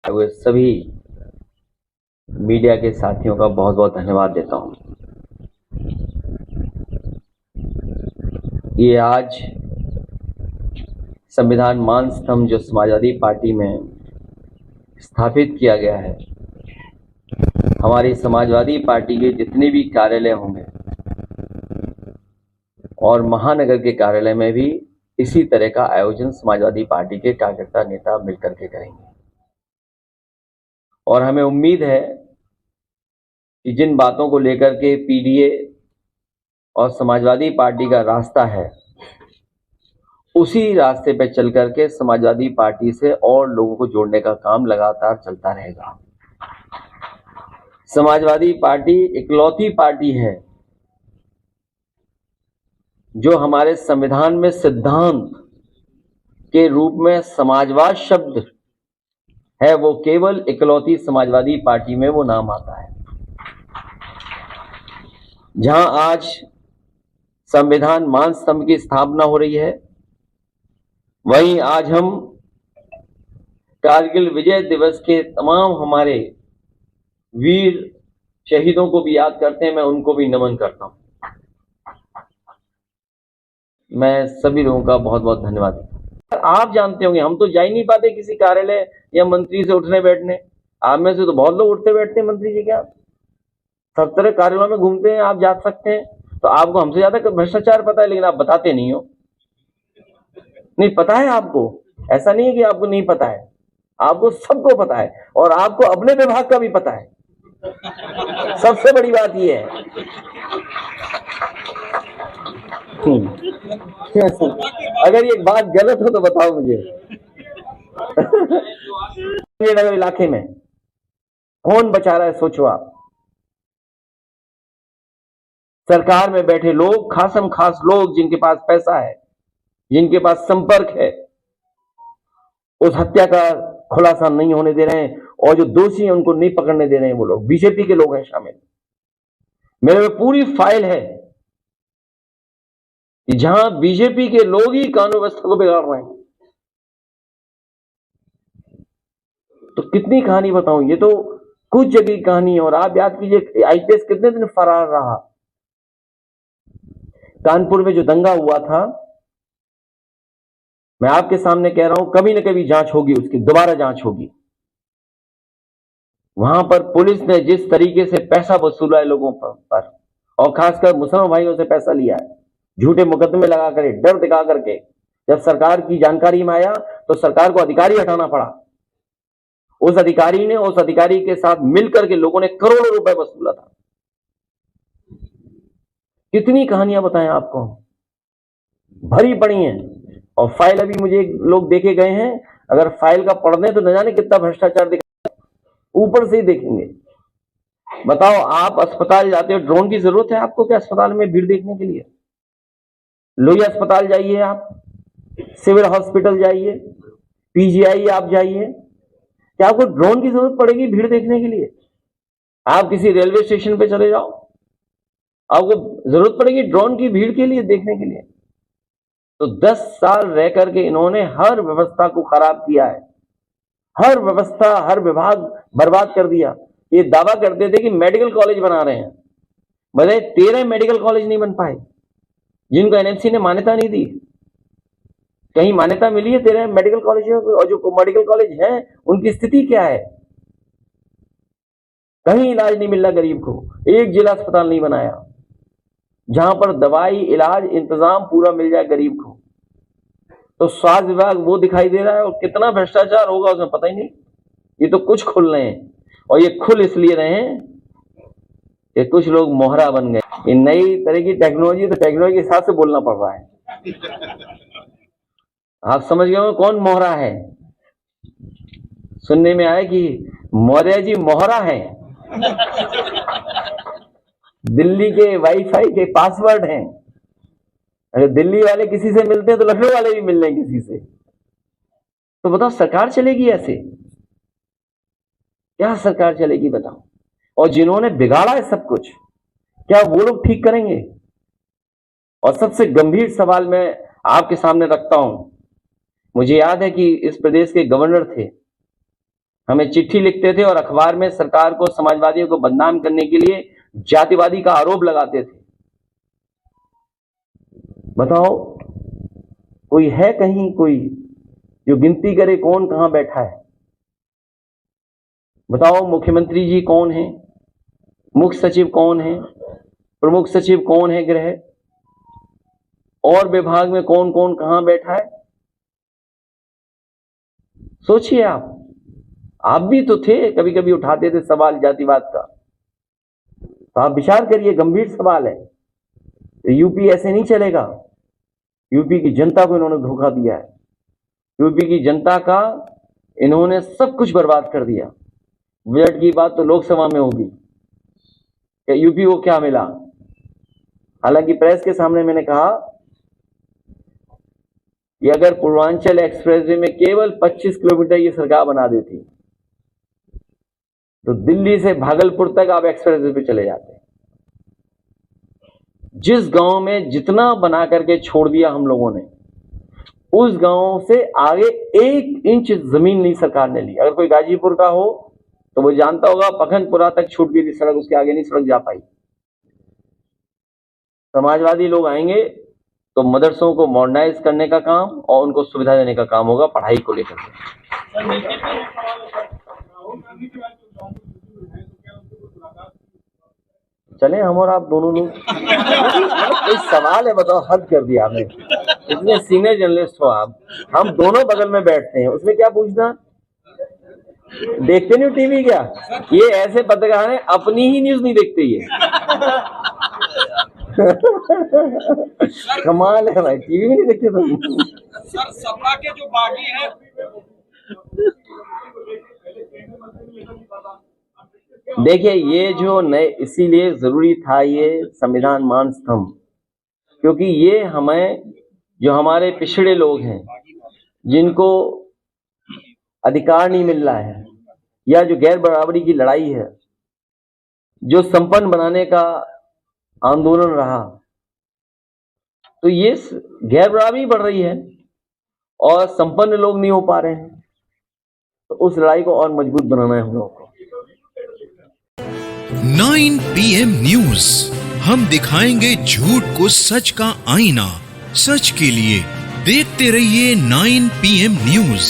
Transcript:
हुए सभी मीडिया के साथियों का बहुत बहुत धन्यवाद देता हूं। ये आज संविधान मान स्तंभ जो समाजवादी पार्टी में स्थापित किया गया है, हमारी समाजवादी पार्टी के जितने भी कार्यालय होंगे और महानगर के कार्यालय में भी इसी तरह का आयोजन समाजवादी पार्टी के कार्यकर्ता नेता मिलकर के करेंगे। और हमें उम्मीद है कि जिन बातों को लेकर के पीडीए और समाजवादी पार्टी का रास्ता है, उसी रास्ते पर चल करके समाजवादी पार्टी से और लोगों को जोड़ने का काम लगातार चलता रहेगा। समाजवादी पार्टी इकलौती पार्टी है जो हमारे संविधान में सिद्धांत के रूप में समाजवाद शब्द है, वो केवल इकलौती समाजवादी पार्टी में वो नाम आता है। जहां आज संविधान मान स्तंभ की स्थापना हो रही है, वहीं आज हम कारगिल विजय दिवस के तमाम हमारे वीर शहीदों को भी याद करते हैं। मैं उनको भी नमन करता हूं। मैं सभी लोगों का बहुत बहुत धन्यवाद देता हूं। आप जानते होंगे, हम तो जा ही नहीं पाते किसी कार्यालय या मंत्री से उठने बैठने। आप में से तो बहुत लोग उठते बैठते हैं मंत्री जी के। आप सब तरह कार्यालयों में घूमते हैं, आप जा सकते हैं। तो आपको हमसे ज्यादा भ्रष्टाचार पता है, लेकिन आप बताते नहीं हो। नहीं पता है आपको, ऐसा नहीं है कि आपको नहीं पता है, आपको सबको पता है और आपको अपने विभाग का भी पता है। सबसे बड़ी बात यह है। अगर ये बात गलत हो तो बताओ मुझे। नगर इलाके में कौन बचा रहा है, सोचो आप। सरकार में बैठे लोग, खासम खास लोग जिनके पास पैसा है, जिनके पास संपर्क है, उस हत्या का खुलासा नहीं होने दे रहे हैं और जो दोषी हैं उनको नहीं पकड़ने दे रहे हैं। वो लोग बीजेपी के लोग हैं शामिल। मेरे में पूरी फाइल है कि जहां बीजेपी के लोग ही कानून व्यवस्था को बिगाड़ रहे हैं। तो कितनी कहानी बताऊं, ये तो कुछ जगह की कहानी है। और आप याद कीजिए, आईपीएस कितने दिन फरार रहा। कानपुर में जो दंगा हुआ था, मैं आपके सामने कह रहा हूं, कभी न कभी जांच होगी, उसकी दोबारा जांच होगी। वहां पर पुलिस ने जिस तरीके से पैसा वसूला है लोगों पर और खासकर मुसलमान भाइयों से पैसा लिया है, झूठे मुकदमे लगा कर, डर दिखा करके, जब सरकार की जानकारी में आया तो सरकार को अधिकारी हटाना पड़ा। उस अधिकारी ने, उस अधिकारी के साथ मिलकर के लोगों ने करोड़ों रुपए वसूला था। कितनी कहानियां बताएं आपको, भरी पड़ी हैं। और फाइल अभी मुझे लोग देखे गए हैं, अगर फाइल का पढ़ दें तो न जाने कितना भ्रष्टाचार दिखा, ऊपर से ही देखेंगे। बताओ, आप अस्पताल जाते हो, ड्रोन की जरूरत है आपको क्या अस्पताल में भीड़ देखने के लिए? लोहिया अस्पताल जाइए, आप सिविल हॉस्पिटल जाइए, पीजीआई आप जाइए, क्या आपको ड्रोन की जरूरत पड़ेगी भीड़ देखने के लिए? आप किसी रेलवे स्टेशन पे चले जाओ, आपको जरूरत पड़ेगी ड्रोन की भीड़ के लिए, देखने के लिए? तो 10 साल रह करके इन्होंने हर व्यवस्था को खराब किया है। हर व्यवस्था, हर विभाग बर्बाद कर दिया। ये दावा करते थे कि मेडिकल कॉलेज बना रहे हैं, बताइए 13 मेडिकल कॉलेज नहीं बन पाए, जिनको एनएमसी ने मान्यता नहीं दी। कहीं मान्यता मिली है 13 मेडिकल कॉलेजों को? और जो मेडिकल कॉलेज हैं उनकी स्थिति क्या है? कहीं इलाज नहीं मिल रहा गरीब को। एक जिला अस्पताल नहीं बनाया जहां पर दवाई, इलाज, इंतजाम पूरा मिल जाए गरीब को। तो स्वास्थ्य विभाग वो दिखाई दे रहा है, और कितना भ्रष्टाचार होगा उसमें पता ही नहीं। ये तो कुछ खुल रहे हैं, और ये खुल इसलिए रहे हैं कि कुछ लोग मोहरा बन गए। ये नई तरह की टेक्नोलॉजी, तो टेक्नोलॉजी के हिसाब से बोलना पड़ रहा है। आप समझ गए हो कौन मोहरा है? सुनने में आया कि मौर्य जी मोहरा है। दिल्ली के वाईफाई के पासवर्ड हैं। अगर दिल्ली वाले किसी से मिलते हैं तो लखनऊ वाले भी मिल रहे हैं किसी से। तो बताओ, सरकार चलेगी ऐसे? क्या सरकार चलेगी बताओ? और जिन्होंने बिगाड़ा है सब कुछ, क्या वो लोग ठीक करेंगे? और सबसे गंभीर सवाल मैं आपके सामने रखता हूं। मुझे याद है कि इस प्रदेश के गवर्नर थे, हमें चिट्ठी लिखते थे और अखबार में सरकार को, समाजवादियों को बदनाम करने के लिए जातिवादी का आरोप लगाते थे। बताओ, कोई है कहीं कोई जो गिनती करे कौन कहां बैठा है? बताओ, मुख्यमंत्री जी कौन है, मुख्य सचिव कौन है, प्रमुख सचिव कौन है गृह, और विभाग में कौन कौन कहां बैठा है? सोचिए आप भी तो थे, कभी कभी उठाते थे सवाल जातिवाद का। तो आप विचार करिए, गंभीर सवाल है। तो यूपी ऐसे नहीं चलेगा। यूपी की जनता को इन्होंने धोखा दिया है। यूपी की जनता का इन्होंने सब कुछ बर्बाद कर दिया। बजट की बात तो लोकसभा में होगी कि यूपी को क्या मिला। हालांकि प्रेस के सामने मैंने कहा कि अगर पूर्वांचल एक्सप्रेसवे में केवल 25 किलोमीटर ये सरकार बना देती तो दिल्ली से भागलपुर तक आप एक्सप्रेसवे पे चले जाते। जिस गांव में जितना बना करके छोड़ दिया हम लोगों ने, उस गांव से आगे 1 इंच जमीन नहीं सरकार ने ली। अगर कोई गाजीपुर का हो तो वो जानता होगा, पखनपुरा तक छूट गई थी सड़क, उसके आगे नहीं सड़क जा पाई। समाजवादी लोग आएंगे तो मदरसों को मॉडर्नाइज करने का काम और उनको सुविधा देने का काम होगा पढ़ाई को लेकर के। चले हम और आप दोनों लोग कोई सवाल है, बताओ, हद कर दिया आपने। इतने सीनियर जर्नलिस्ट हो आप, हम दोनों बगल में बैठते हैं, उसमें क्या पूछना? देखते नहीं टीवी क्या? ये ऐसे पत्रकार हैं, अपनी ही न्यूज नहीं देखते ये। कमाल है भाई, टीवी भी नहीं देखते तुम। सर, सपा के जो बागी है, देखिए, ये जो नए, इसीलिए जरूरी था ये संविधान मान स्तंभ, क्योंकि ये हमें, जो हमारे पिछड़े लोग हैं जिनको अधिकार नहीं मिल रहा है, या जो गैर बराबरी की लड़ाई है, जो संपन्न बनाने का आंदोलन रहा, तो ये गैर बराबरी बढ़ रही है और संपन्न लोग नहीं हो पा रहे हैं। तो उस लड़ाई को और मजबूत बनाना है हम लोगों को। 9 PM न्यूज, हम दिखाएंगे झूठ को सच का आईना। सच के लिए देखते रहिए 9 PM न्यूज।